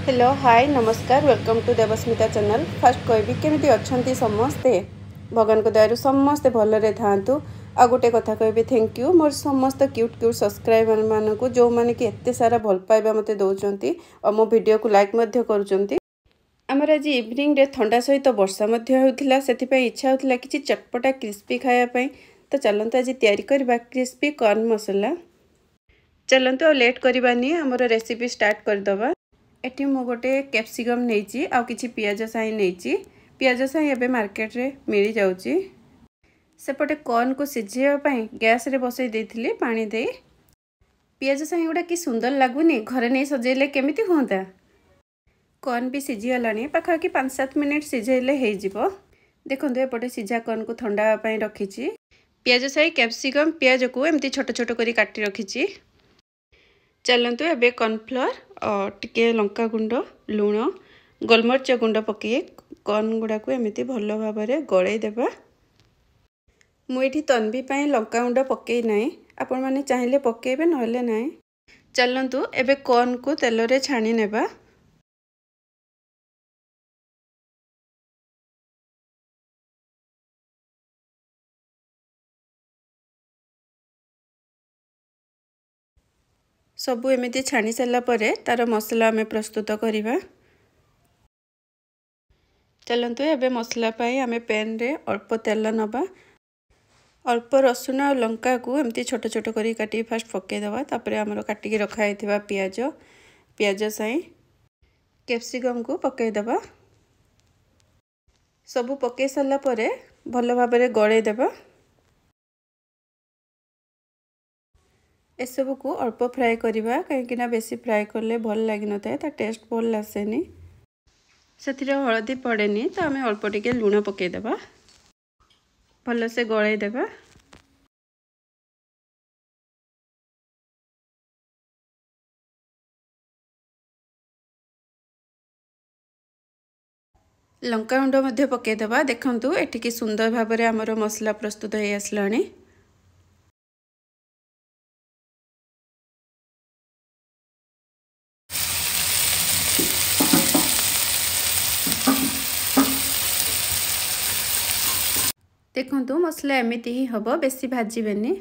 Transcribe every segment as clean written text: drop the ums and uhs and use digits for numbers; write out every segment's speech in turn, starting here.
Hello hi नमस्कार welcome to Devasmita channel. First कहबी केमिति अछंती समस्ते भगवान को दयारु समस्ते भलरे थांतु। आ गोटे कथा कहबी थैंक यू मोर समस्त क्यूट क्यूट सब्सक्राइबर मानकु जो माने कि एत्ते सारा भल पाइबा मते दउचंती और मो वीडियो को लाइक मध्य करूचंती। आमर आज इवनिंग रे ठंडा सहित वर्षा मध्य होउथिला सेति पई इच्छा होथिला किछि चटपटा क्रिस्पी खाया पई। तो चलंतु आज तयारी करबा क्रिस्पी कॉर्न मसाला। चलंतु और लेट करबानी हमर रेसिपी स्टार्ट कर दबा। एटी मु गोटे कैप्सिकम नहीं आउ किछि पियाज साई नहीं। पियाज साई एबे मार्केट रे मिली जाउची। सेपटे कॉर्न को सिझेवा पई गैस रे बसई देथिली पानी दे। पियाज साई गुडा कि सुंदर लागुनी घरे नहीं सजेले केमिति होंता। कॉर्न भी सिझी गलानी पाखा कि 5-7 मिनिट सिझेले हे जिवो। देखंतु एपटे सिझा कॉर्न को ठंडा पई रखिछि। पियाज साई कैप्सिकम पियाज को एमती छोट छोट करी काटी रखिछि। चलंतु एबे कॉर्नफ्लोर और टिके लंका गुंड लूण गोलमरिच गुंड पके कॉर्न गुडा को एमिति भल भाव में गड़े देबा। मुझे तन्वी पाई लंका गुंड पके नाई आपण माने चाहिए पकेबे नहले नाई। चलंतु एबे कॉर्न को तेल रे छाणी नेबा। सबू एमिति छाणी सारा परे तार मसला आमे प्रस्तुत करिबा। चलंतु एबे मसला पाई आमे पैन रे अल्प तेल नबा। अल्प रसुण और लंका को एमती छोट छोट करी काटी फास्ट पके दबा। तापरे हमरो काटी रखा हैथिबा पियाज साई कैप्सिकम को पके दबा। सबू पके सारा परे भल भाव में गड़े देबा। एसबू को अल्प फ्राए करवा कहीं बेसी फ्राए करले भल लगी न था टेस्ट भल आसेनी। से हलदी पड़ेनी तो आम अल्प टिके लुण पकईदेवा भल से गलई देवा। लंका गुंड मध्य पकईदेवा। देखंतु एटिकी सुंदर भाव में आमर मसला प्रस्तुत हो आसलानी। देखंतु मसला एमिति ही हबो बेसी भाजीबेनी।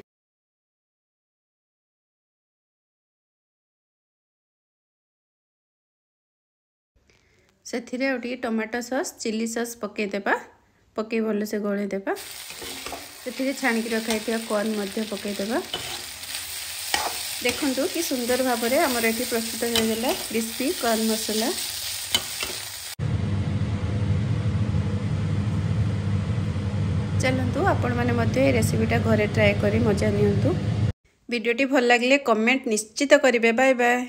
सेथिरे ओटी टमाटो सॉस चिली सॉस पके देबा। पके भल से गळे देबा। सेथिरे छाणी की रखाइथिया कॉर्न मध्य पके देबा। देखंतु कि सुंदर भाव में हमर एठी प्रस्तुत हो गेला क्रिस्पी कॉर्न मसाला। चलंतु आपण माने मध्य रेसिपीटा घरे ट्राए करी मजा नियंतु। वीडियोटी भल लागले कमेंट निश्चित करिवे। Bye bye.